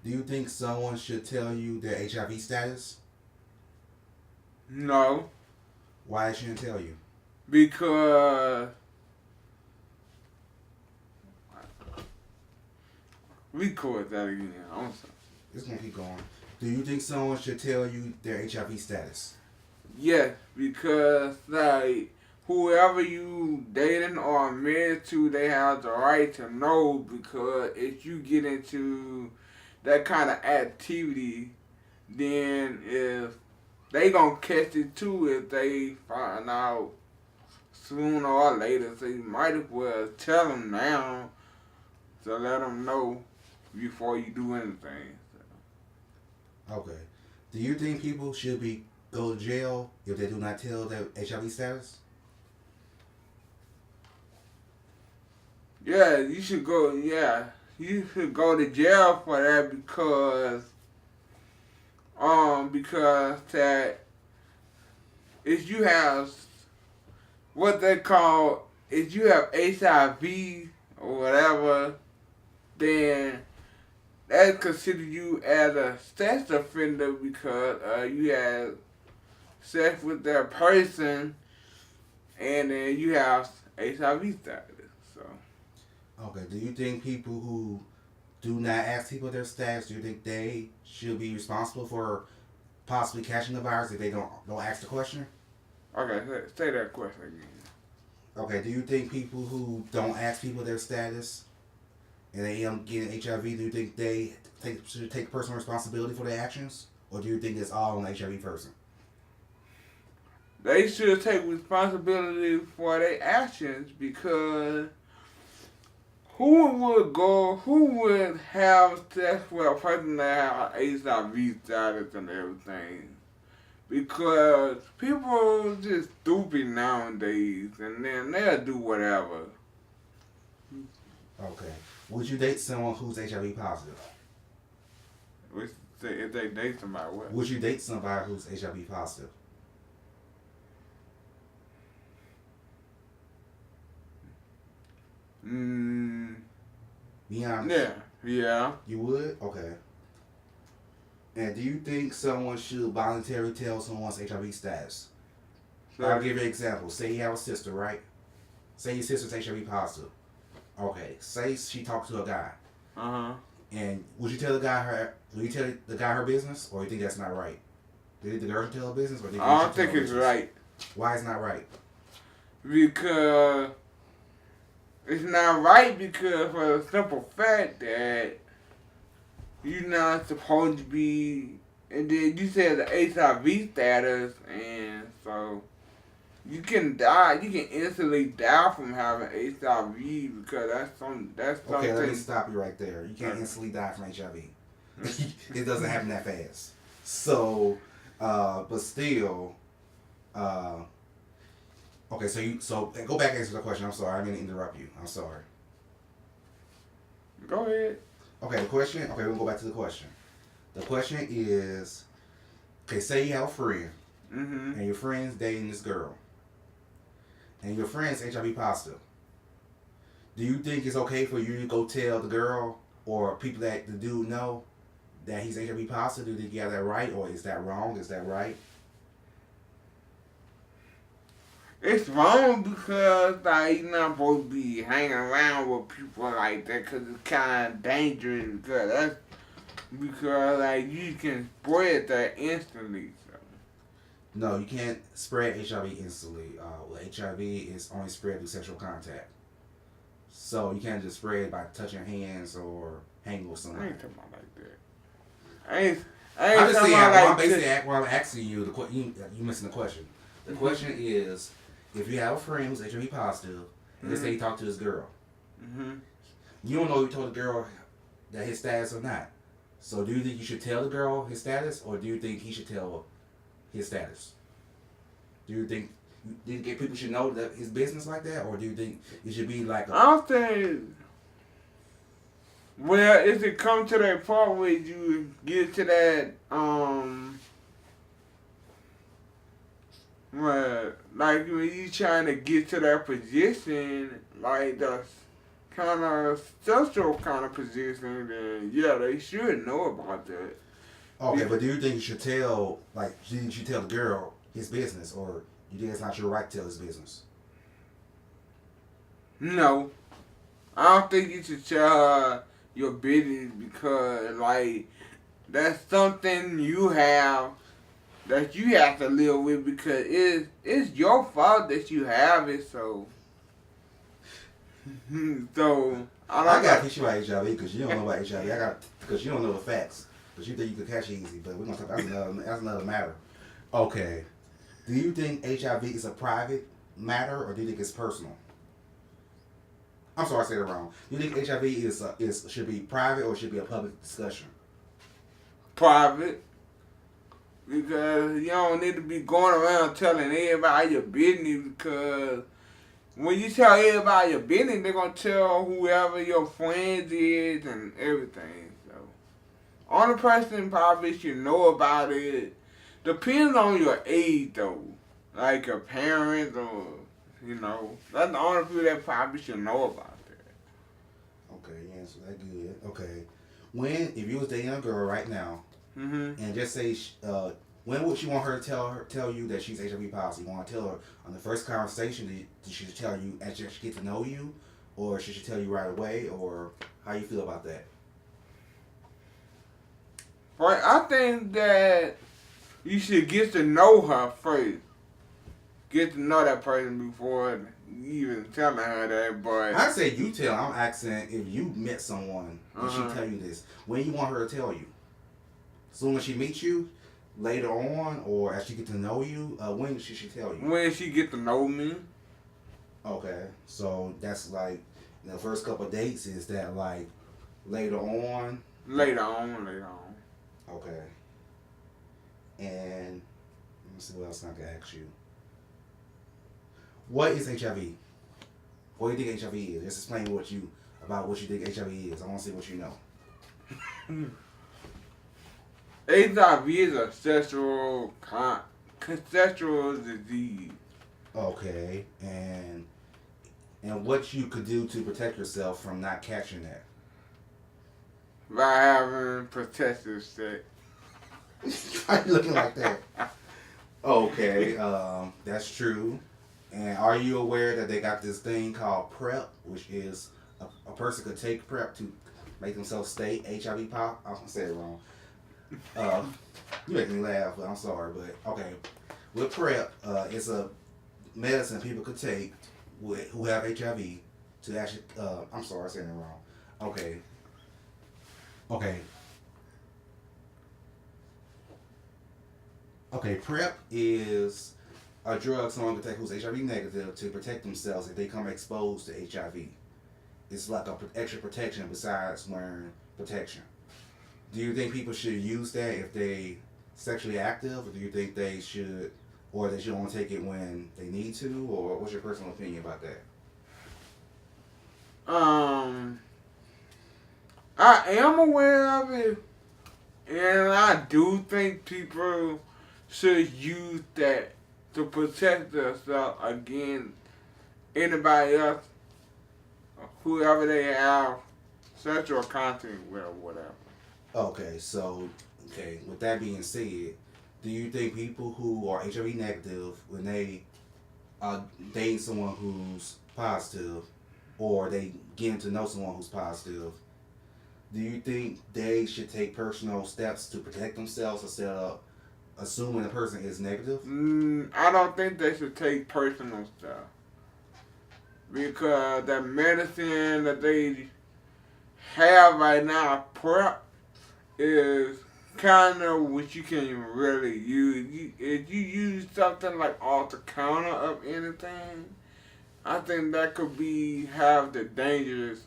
Do you think someone should tell you their HIV status? No, Why they shouldn't tell you? because record that again. I'm sorry. It's gonna keep going. Do you think someone should tell you their HIV status? Yes, because like whoever you dating or married to, they have the right to know because if you get into that kind of activity, then if they gonna catch it too if they find out sooner or later. So you might as well tell them now to let them know before you do anything. Okay. Do you think people should be go to jail if they do not tell their HIV status? Yeah, you should go. Yeah, you should go to jail for that because that if you have what they call if you have HIV or whatever, then that's considered you as a sex offender because you had sex with that person and then you have HIV status. So Okay. Do you think people who do not ask people their status, do you think they should be responsible for possibly catching the virus if they don't ask the question? okay, say that question again. Okay. Do you think people who don't ask people their status and they end up getting HIV, do you think they should take personal responsibility for their actions, or do you think it's all on the HIV person? They should take responsibility for their actions because who would have sex with a person that have HIV status and everything? Because people just stupid nowadays and then they'll do whatever. Okay. Would you date someone who's HIV positive? Which if they date somebody, what? Would you date somebody who's HIV positive? Mm, Be honest. yeah. You would? Okay. And do you think someone should voluntarily tell someone's HIV status? So, I'll give you an example. Say you have a sister, right? Say your sister's HIV positive. Okay. Say she talks to a guy. uh-huh. And would you tell the guy her? Would you tell the guy her business, or you think that's not right? Did the girl tell her business, or did I you don't think tell her it's business? right Why is not right? because it's not right because for the simple fact that you're not supposed to be, and then you said the HIV status, and so you can die. You can instantly die from having HIV because that's Okay, let me something. stop you right there. You can't instantly die from HIV. It doesn't happen that fast. So, but still, okay. So go back and answer the question. I'm sorry, I didn't mean to interrupt you. I'm sorry. Go ahead. Okay, the question. Okay, we'll go back to the question. The question is, okay, say you have a friend Mm-hmm. and your friend's dating this girl, and your friend's HIV positive. Do you think it's okay for you to go tell the girl or people that the dude know that he's HIV positive? Do you think you have that right, or is that wrong? Is that right? It's wrong because like you're not supposed to be hanging around with people like that because it's kind of dangerous because like you can spread that instantly. So. No, you can't spread HIV instantly. HIV is only spread through sexual contact. So you can't just spread it by touching hands or hanging with I somebody. ain't talking about like that. I ain't I'm just talking saying, about well, I'm like basically that. well, I'm asking you, you missing the question. The question is, if you have a friend who's HIV positive, and let's say he talked to this girl, Mm-hmm. you don't know if you told the girl that his status or not. So do you think you should tell the girl his status, or do you think he should tell his status? Do you think people should know that his business like that, or do you think it should be like I don't think. Well, if it comes to that part where you get to that, well, like when you trying to get to that position, like kind of social kind of position, then yeah, they should know about that. Okay, but do you think you should tell, like, you should tell the girl his business, or you think it's not your right to tell his business? No, I don't think you should tell her your business because, like, that's something you have that you have to live with because it's your fault that you have it. So, so I I don't got to know. teach you about HIV because you don't know about HIV. I got because you don't know the facts. Because you think you could catch it easy, but we're gonna talk. That's another matter. Okay. Do you think HIV is a private matter, or do you think it's personal? I'm sorry, I said it wrong. Do you think HIV is should be private or should be a public discussion? Private. Because you don't need to be going around telling everybody your business because when you tell everybody your business, they're going to tell whoever your friends is and everything. So, only person probably should know about it depends on your age though. Like your parents or, that's the only people that probably should know about that. Okay, you answered that good. Okay. If you was dating a girl right now, and just say, when would you want her to tell you that she's HIV positive? You want to tell her on the first conversation? Did she tell you as she get to know you, or should she tell you right away, or how you feel about that? But I think that you should get to know her first. Get to know that person before you even telling her that. But I say you tell. I'm asking if you met someone and she tell you this. When you want her to tell you? Soon as she meets you, later on, or as she get to know you. When should she tell you? when she get to know me, Okay, so that's like the first couple of dates. Is that like later on? later on. Okay. And let me see what else I can ask you. What is HIV? What do you think HIV is? Just explain what you think HIV is. I want to see what you know. HIV is a sexual disease. Okay, and what you could do to protect yourself from not catching that. By having protective sex. Why you looking like that? Okay, that's true. And are you aware that they got this thing called PrEP, which is a person could take PrEP to make themselves stay HIV pop? I'm gonna say it wrong. You make me laugh, but I'm sorry. But okay, with PrEP, it's a medicine people could take who have HIV to actually. I'm sorry, I'm saying it wrong. Okay. Okay. Okay, PrEP is a drug someone can take who's HIV negative to protect themselves if they come exposed to HIV. It's like a extra protection besides wearing protection. Do you think people should use that if they sexually active, or do you think they should, or they should only take it when they need to, or what's your personal opinion about that? I am aware of it, and I do think people should use that to protect themselves against anybody else, whoever they have sexual contact with or whatever. Okay, with that being said, do you think people who are HIV negative, when they are dating someone who's positive, or they getting to know someone who's positive, do you think they should take personal steps to protect themselves instead of assuming the person is negative? I don't think they should take personal stuff because that medicine that they have right now, PrEP, is kind of what you can really use. If you use something like off the counter of anything, I think that could have the dangerous.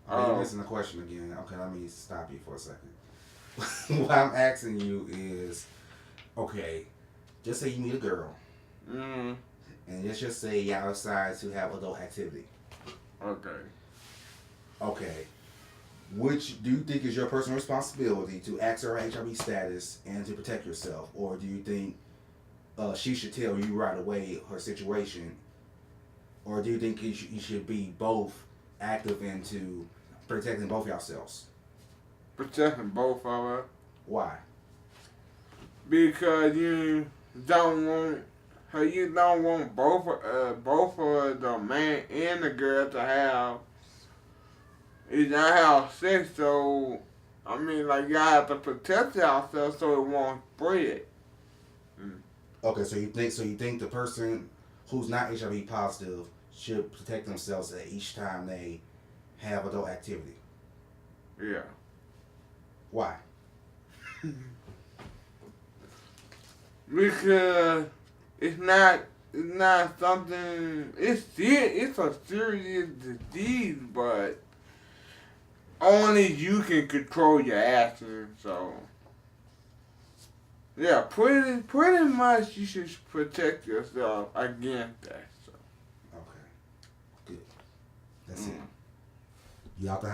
You're missing the question again. Okay, let me stop you for a second. What I'm asking you is, okay, just say you meet a girl, and let's just say y'all decide to have adult activity. Okay. Okay. Which do you think is your personal responsibility to ask her HIV status and to protect yourself, or do you think she should tell you right away her situation, or do you think you should be both active into protecting both yourselves? Protecting both of us. Why? Because you don't want both of the man and the girl to have sex. So I mean, like, y'all have to protect yourself so it won't spread. Okay, so you think the person who's not HIV positive should protect themselves at each time they have adult activity? Yeah. Why? Because it's not something. It's a serious disease, but only you can control your actions. So yeah, pretty much you should protect yourself against that. So Okay, good. That's it. You out the house.